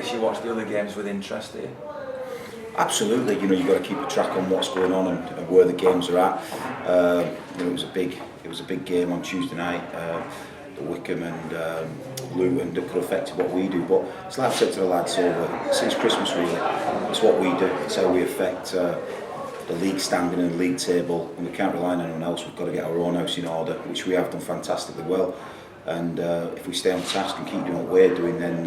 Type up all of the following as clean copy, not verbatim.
guess you watch the other games with interest here. Absolutely, you've got to keep a track on what's going on and where the games are at. It was a big game on Tuesday night. The Wickham and Luton that could have affected what we do, but it's like I've said to the lads over since Christmas, really, it's what we do, it's how we affect the league standing and the league table, and we can't rely on anyone else. We've got to get our own house in order, which we have done fantastically well, and if we stay on task and keep doing what we're doing, then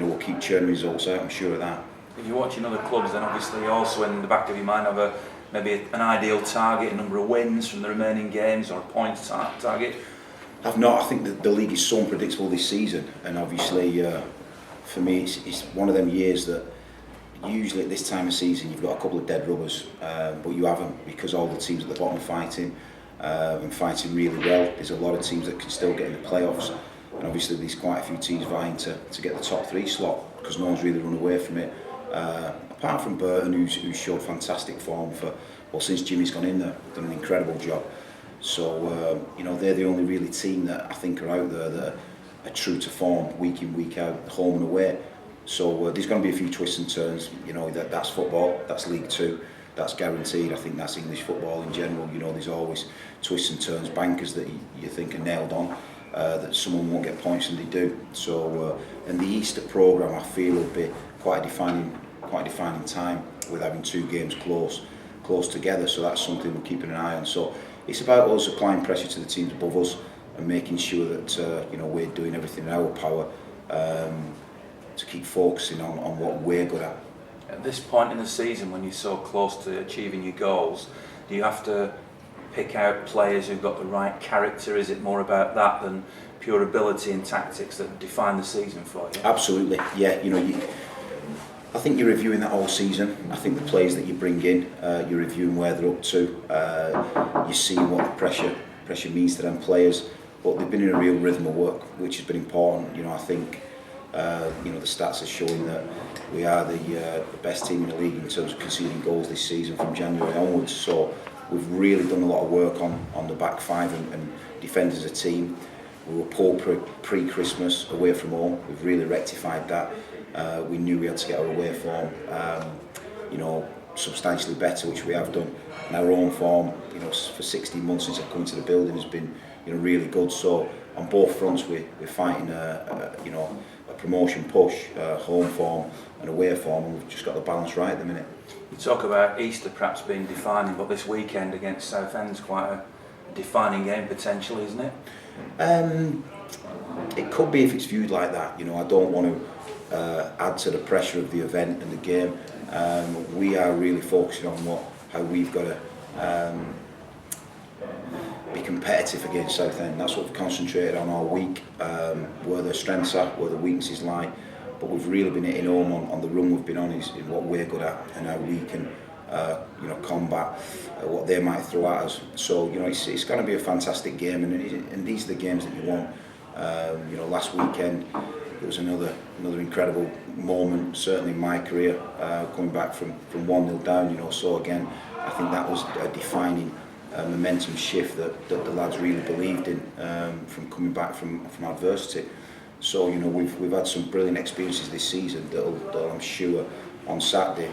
we'll keep churning results out, I'm sure of that. If you're watching other clubs, then obviously also in the back of your mind have maybe an ideal target, a number of wins from the remaining games, or a points target. I've not. I think that the league is so unpredictable this season, and obviously for me it's one of them years that usually at this time of season you've got a couple of dead rubbers, but you haven't, because all the teams at the bottom are fighting and fighting really well. There's a lot of teams that can still get in the playoffs, and obviously there's quite a few teams vying to get the top 3 slot, because no one's really run away from it. Apart from Burton, who's showed fantastic form since Jimmy's gone in there, done an incredible job. So they're the only really team that I think are out there that are true to form week in, week out, home and away. So there's going to be a few twists and turns. That's football, that's League Two, that's guaranteed. I think that's English football in general. There's always twists and turns, bankers that you think are nailed on, that someone won't get points and they do. So and the Easter programme, I feel, will be quite a defining time, with having 2 games close together. So that's something we're keeping an eye on. So it's about us applying pressure to the teams above us and making sure that we're doing everything in our power to keep focusing on what we're good at. At this point in the season, when you're so close to achieving your goals, do you have to pick out players who've got the right character? Is it more about that than pure ability and tactics that define the season for you? Absolutely, yeah. I think you're reviewing that all season. I think the players that you bring in, you're reviewing where they're up to. You're seeing what the pressure means to them players. But they've been in a real rhythm of work, which has been important. I think the stats are showing that we are the best team in the league in terms of conceding goals this season from January onwards. So we've really done a lot of work on the back 5 and defend as a team. We were poor pre-Christmas away from home. We've really rectified that. We knew we had to get our away form, substantially better, which we have done. And our own form, for 16 months since I've come to the building, has been, really good. So on both fronts, we're fighting a promotion push, home form and away form, and we've just got the balance right at the minute. You talk about Easter perhaps being defining, but this weekend against Southend is quite a defining game potentially, isn't it? It could be if it's viewed like that. I don't want to add to the pressure of the event and the game. We are really focusing on how we've got to be competitive against Southend. That's what we've concentrated on all week, where their strengths are, where the weaknesses lie. But we've really been hitting home on the run we've been on is what we're good at and how we can combat what they might throw at us. So it's going to be a fantastic game, and these are the games that you want. Last weekend it was another incredible moment, certainly in my career, coming back from 1-0 down. So again, I think that was a defining momentum shift that the lads really believed in, from coming back from adversity. So we've had some brilliant experiences this season that I'm sure on Saturday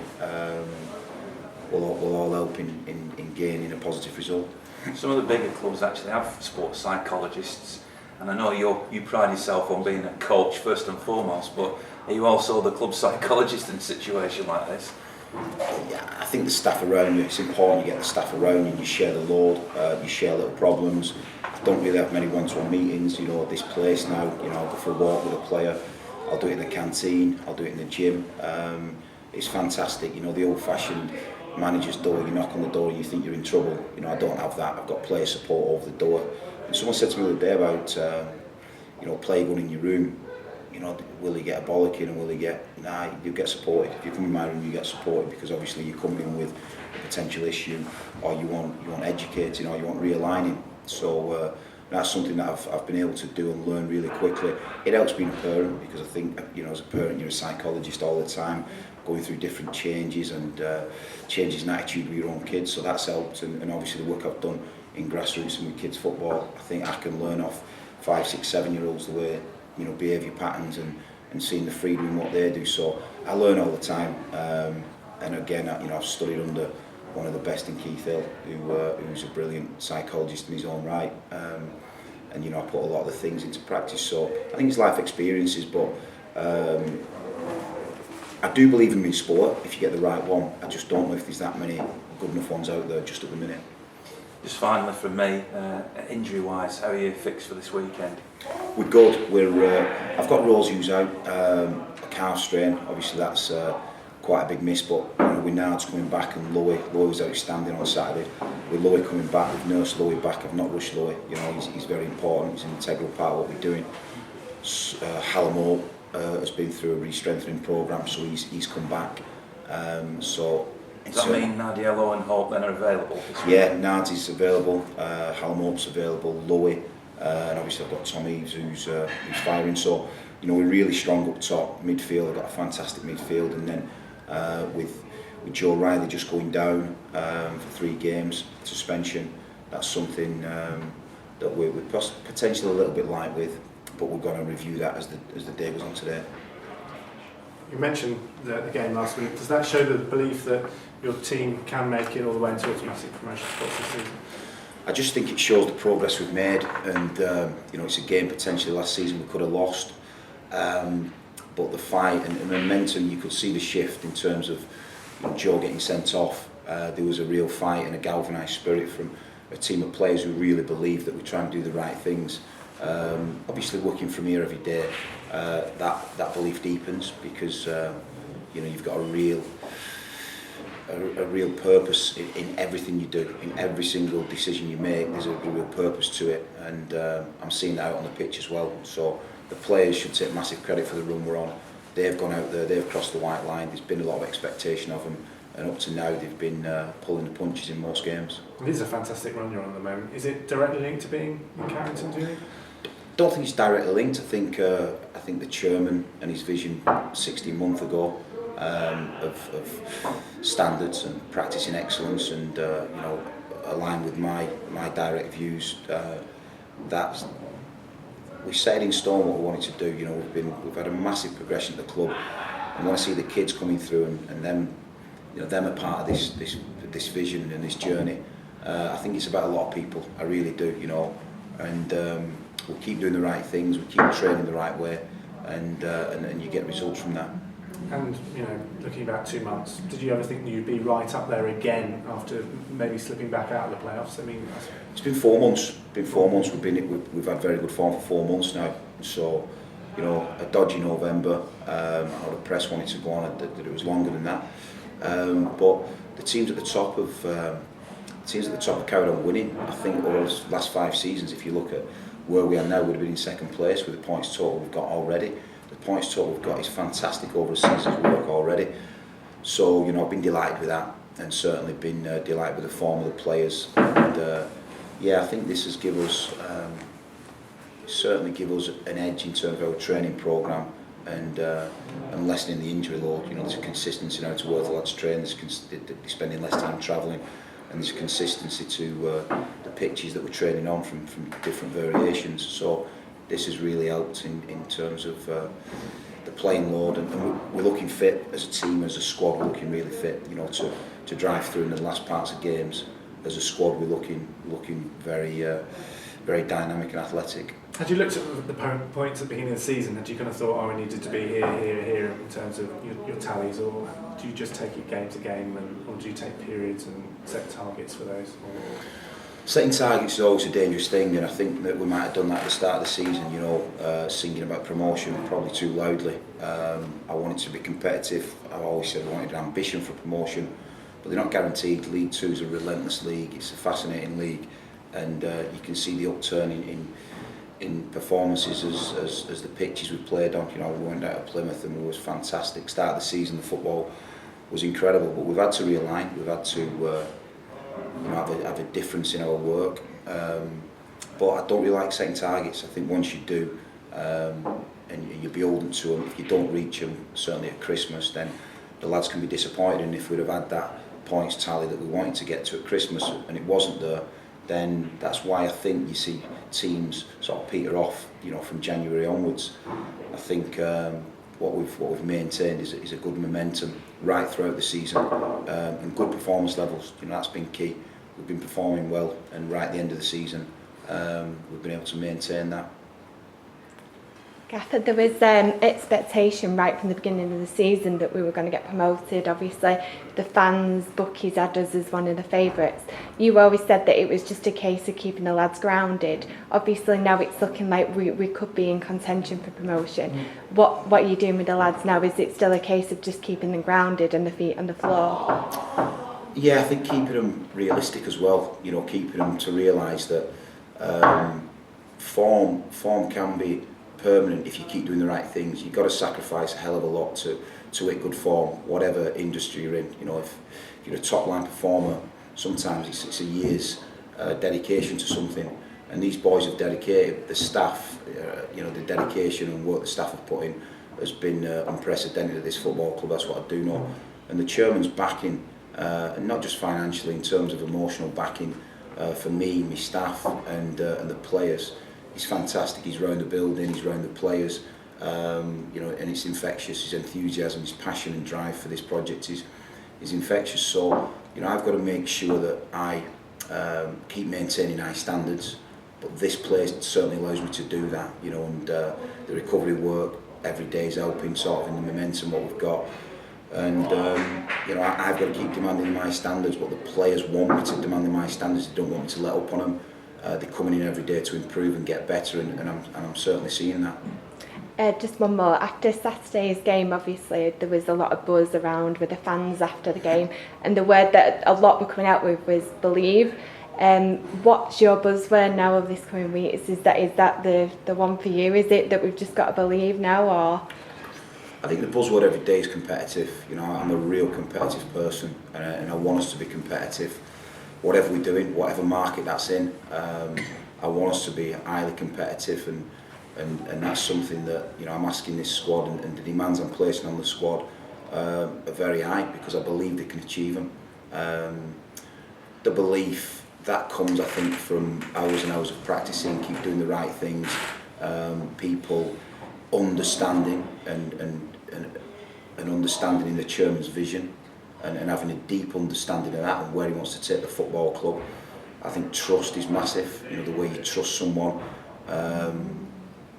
will all help in gaining a positive result. Some of the bigger clubs actually have sports psychologists, and I know you pride yourself on being a coach first and foremost, but are you also the club psychologist in a situation like this? Yeah, I think the staff around you, it's important you get the staff around you, you share the load, you share little problems. I don't really have many one-to-one meetings, at this place now. I'll go for a walk with a player, I'll do it in the canteen, I'll do it in the gym. It's fantastic, the old-fashioned manager's door, you knock on the door and you think you're in trouble. I don't have that. I've got player support over the door. And someone said to me the other day about, player going in your room, will he get a bollocking and will he get, you'll get supported. If you come in my room, you get supported, because obviously you come in with a potential issue, or you want educating, or you want realigning. So that's something that I've been able to do and learn really quickly. It helps being a parent, because I think, as a parent, you're a psychologist all the time, going through different changes and changes in attitude with your own kids. So that's helped, and obviously the work I've done in grassroots and with kids football, I think I can learn off 5, 6, 7-year-olds the way, behaviour patterns and and seeing the freedom in what they do. So I learn all the time, and again, I've studied under one of the best in Keith Hill, who's a brilliant psychologist in his own right, and I put a lot of the things into practice. So I think it's life experiences, but I do believe in sport if you get the right one. I just don't know if there's that many good enough ones out there just at the minute. Just finally from me, injury-wise, how are you fixed for this weekend? We're good. I've got Rose who's out, a calf strain. Obviously that's quite a big miss, but with Nard's coming back and Louis was outstanding on Saturday. With Louis coming back, we've nursed Louis back. I've not rushed Louis. He's very important. He's an integral part of what we're doing. Hallam has been through a re-strengthening programme, so he's come back. Does that mean Nardiello and Hope then are available this week? Yeah, Nards is available, Hallam Hope's available, Louis, and obviously I've got Tom Eves who's firing. So we're really strong up top. Midfield, I've got a fantastic midfield, and then with Joe Riley just going down for 3 games suspension, that's something that we're potentially a little bit light with, but we're going to review that as the day goes on today. You mentioned the game last week. Does that show the belief that your team can make it all the way into automatic promotion spots this season? I just think it shows the progress we've made, and it's a game potentially last season we could have lost, but the fight and the momentum, you could see the shift in terms of Joe getting sent off. There was a real fight and a galvanised spirit from a team of players who really believe that we try and do the right things. Obviously working from here every day, that belief deepens, because you've got a real purpose in everything you do, in every single decision you make. There's a real purpose to it, and I'm seeing that out on the pitch as well. So the players should take massive credit for the run we're on. They've gone out there, they've crossed the white line. There's been a lot of expectation of them, and up to now they've been pulling the punches in most games. It is a fantastic run you're on at the moment. Is it directly linked to being in Carrington, do you think? I don't think it's directly linked. I think the chairman and his vision 16 months ago of standards and practicing excellence, and aligned with my direct views. We set in stone what we wanted to do. We've had a massive progression at the club, and when I see the kids coming through and them are part of this vision and this journey, I think it's about a lot of people. I really do, and we'll keep doing the right things, we'll keep training the right way, and you get results from that. And looking back 2 months, did you ever think you'd be right up there again after maybe slipping back out of the playoffs? It's been 4 months. We've had very good form for 4 months now. So a dodgy November. The press wanted to go on that it was longer than that. But the teams at the top have carried on winning. I think over the last 5 seasons, if you look at where we are now, we'd have been in second place with the points total we've got already. The points total we've got is fantastic over a season's work already. So I've been delighted with that, and certainly been delighted with the form of the players. And I think this has certainly give us an edge in terms of our training programme, and lessening the injury load. There's a consistency now to where the lads train. They're spending less time travelling, and there's consistency to the pitches that we're training on from different variations. So this has really helped in terms of the playing load, and we're looking fit as a team, as a squad. We're looking really fit, to drive through in the last parts of games. As a squad, we're looking very very dynamic and athletic. Had you looked at the points at the beginning of the season, had you kind of thought, we needed to be here in terms of your tallies, or do you just take it game to game, or do you take periods and set targets for those? Setting targets is always a dangerous thing, and I think that we might have done that at the start of the season, singing about promotion probably too loudly. I wanted to be competitive. I always said I wanted an ambition for promotion, but they're not guaranteed. League Two is a relentless league. It's a fascinating league, and you can see the upturn in performances as the pitches we played on. We went out to Plymouth and it was fantastic. Start of the season, the football was incredible, but we've had to realign. We've had to have a difference in our work, but I don't really like setting targets. I think once you do, and you're beholden to them, if you don't reach them, certainly at Christmas, then the lads can be disappointed. And if we'd have had that points tally that we wanted to get to at Christmas and it wasn't there, then that's why I think you see teams sort of peter off, from January onwards. I think what we've maintained is a good momentum right throughout the season, and good performance levels. You know, that's been key. We've been performing well, and right at the end of the season, we've been able to maintain that. Gaffer, there was expectation right from the beginning of the season that we were going to get promoted. Obviously, the fans, bookies had us as one of the favourites. You always said that it was just a case of keeping the lads grounded. Obviously, now it's looking like we could be in contention for promotion. What are you doing with the lads now? Is it still a case of just keeping them grounded and the feet on the floor? Yeah, I think keeping them realistic as well. You know, keeping them to realise that form can be permanent if you keep doing the right things. You've got to sacrifice a hell of a lot to hit good form, whatever industry you're in. You know, if you're a top line performer, sometimes it's a year's dedication to something, and these boys have dedicated. The staff, you know, the dedication and work the staff have put in has been unprecedented at this football club. That's what I do know. And the chairman's backing, and not just financially, in terms of emotional backing, for me, my staff, and the players. He's fantastic. He's round the building, he's round the players, you know, and it's infectious. His enthusiasm, his passion and drive for this project is infectious. So, you know, I've got to make sure that I keep maintaining high standards, but this place certainly allows me to do that, you know, and the recovery work every day is helping sort of in the momentum what we've got. And, you know, I've got to keep demanding my standards, but the players want me to demand my standards. They don't want me to let up on them. They're coming in every day to improve and get better, and I'm certainly seeing that. Just one more. After Saturday's game, obviously, there was a lot of buzz around with the fans after the game, and the word that a lot were coming out with was believe. What's your buzzword now of this coming week? Is that the one for you? Is it that we've just got to believe now, or? I think the buzzword every day is competitive. You know, I'm a real competitive person, and I want us to be competitive. Whatever we're doing, whatever market that's in, I want us to be highly competitive, and that's something that, you know, I'm asking this squad, and the demands I'm placing on the squad are very high, because I believe they can achieve them. The belief that comes, I think, from hours and hours of practicing, keep doing the right things, people understanding and understanding in the chairman's vision. And having a deep understanding of that and where he wants to take the football club. I think trust is massive. You know, the way you trust someone, and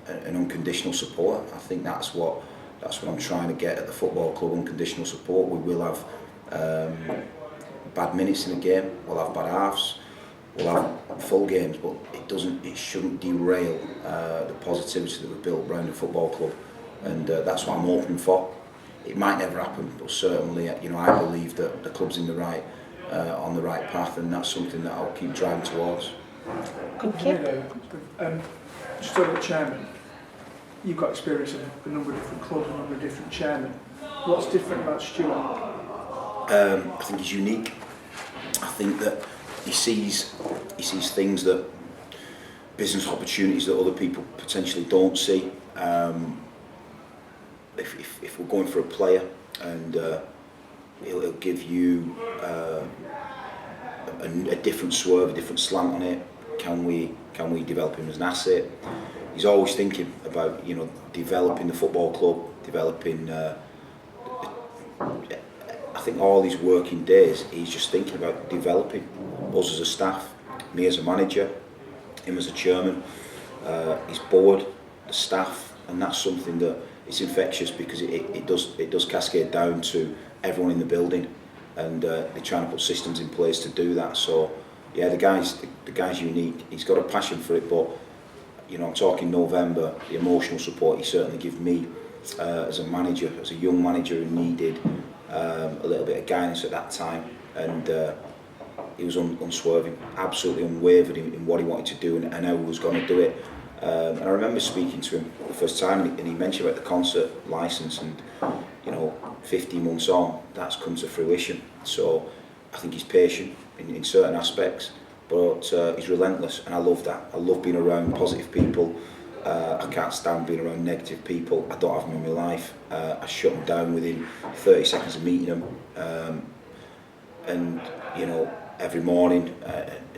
unconditional support. I think that's what I'm trying to get at the football club. Unconditional support. We will have bad minutes in a game. We'll have bad halves. We'll have full games, but it shouldn't derail the positivity that we've built around the football club, and that's what I'm hoping for. It might never happen, but certainly, you know, I believe that the club's in the right, on the right path, and that's something that I'll keep driving towards. Thank you. Just over the chairman, you've got experience of a number of different clubs, a number of different chairmen. What's different about Stuart? I think he's unique. I think that he sees things that, business opportunities that other people potentially don't see. If we're going for a player, and he'll give you a different swerve, a different slant on it. Can we develop him as an asset? He's always thinking about, you know, developing the football club, developing. I think all these working days, he's just thinking about developing us as a staff, me as a manager, him as a chairman, his board, the staff, and that's something that. It's infectious, because it does cascade down to everyone in the building, and they're trying to put systems in place to do that. So yeah, the guy's unique. He's got a passion for it, but, you know, I'm talking November, the emotional support he certainly gave me as a manager, as a young manager who needed a little bit of guidance at that time, and he was unswerving, absolutely unwavered in what he wanted to do and how he was going to do it. And I remember speaking to him the first time, and he mentioned about the concert licence, and, you know, 15 months on, that's come to fruition. So I think he's patient in certain aspects, but he's relentless, and I love that. I love being around positive people. I can't stand being around negative people. I don't have them in my life. I shut them down within 30 seconds of meeting them. And, you know, every morning,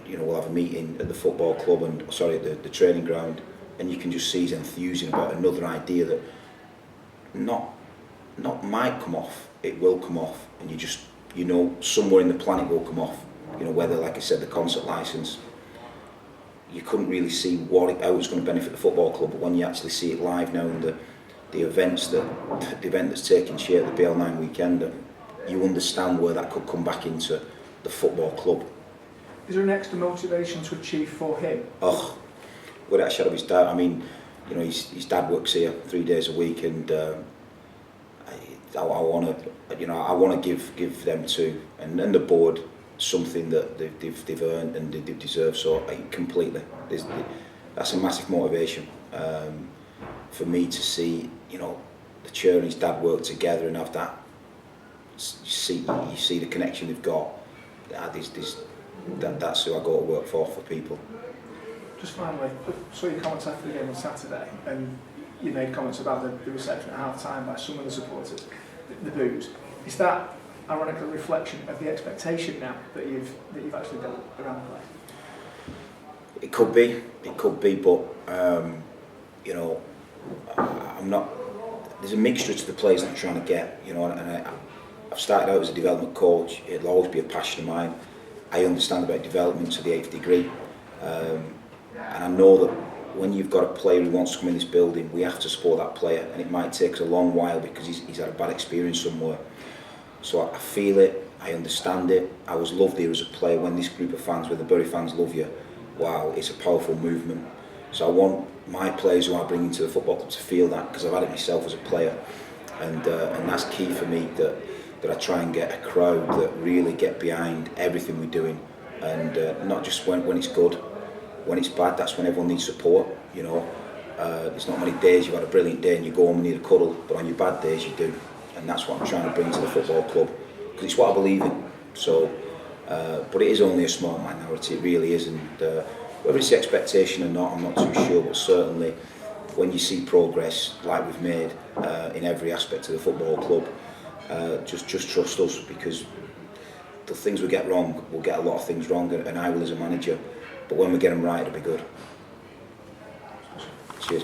you know, we'll have a meeting at the football club, at the training ground, and you can just see his enthusiasm about another idea that not might come off, it will come off, and you know somewhere in the plan it will come off. You know, whether, like I said, the concert licence, you couldn't really see how it was going to benefit the football club, but when you actually see it live now, and the event that's taking shape at the BL9 weekend, you understand where that could come back into the football club. Is there an extra motivation to achieve for him? Oh, without a shadow of his doubt. I mean, you know, his dad works here 3 days a week, and I want to give them two and the board something that they've earned and they deserve. So completely, that's a massive motivation for me to see, you know, the chair and his dad work together and have that. You see the connection they've got. That's who I go to work for people. Just finally, I saw your comments after the game on Saturday, and you made comments about the reception at half time by some of the supporters, the boos. Is that ironically a reflection of the expectation now that you've actually built around the place? It could be, but you know, I'm not. There's a mixture to the players that I'm trying to get, you know, and I've started out as a development coach. It'll always be a passion of mine. I understand about development to the 8th degree, and I know that when you've got a player who wants to come in this building, we have to support that player, and it might take us a long while because he's had a bad experience somewhere. So I feel it, I understand it. I was loved here as a player. When this group of fans, when the Bury fans love you, wow, it's a powerful movement. So I want my players who I bring into the football club to feel that, because I've had it myself as a player, and that's key for me, that I try and get a crowd that really get behind everything we're doing, and not just when it's good. When it's bad, that's when everyone needs support, you know. There's not many days you've had a brilliant day and you go home and need a cuddle, but on your bad days you do, and that's what I'm trying to bring to the football club, because it's what I believe in. So, but it is only a small minority, it really is, and whether it's the expectation or not, I'm not too sure, but certainly when you see progress like we've made in every aspect of the football club, just trust us, because the things we get wrong, we'll get a lot of things wrong, and I will as a manager, but when we get them right, it'll be good.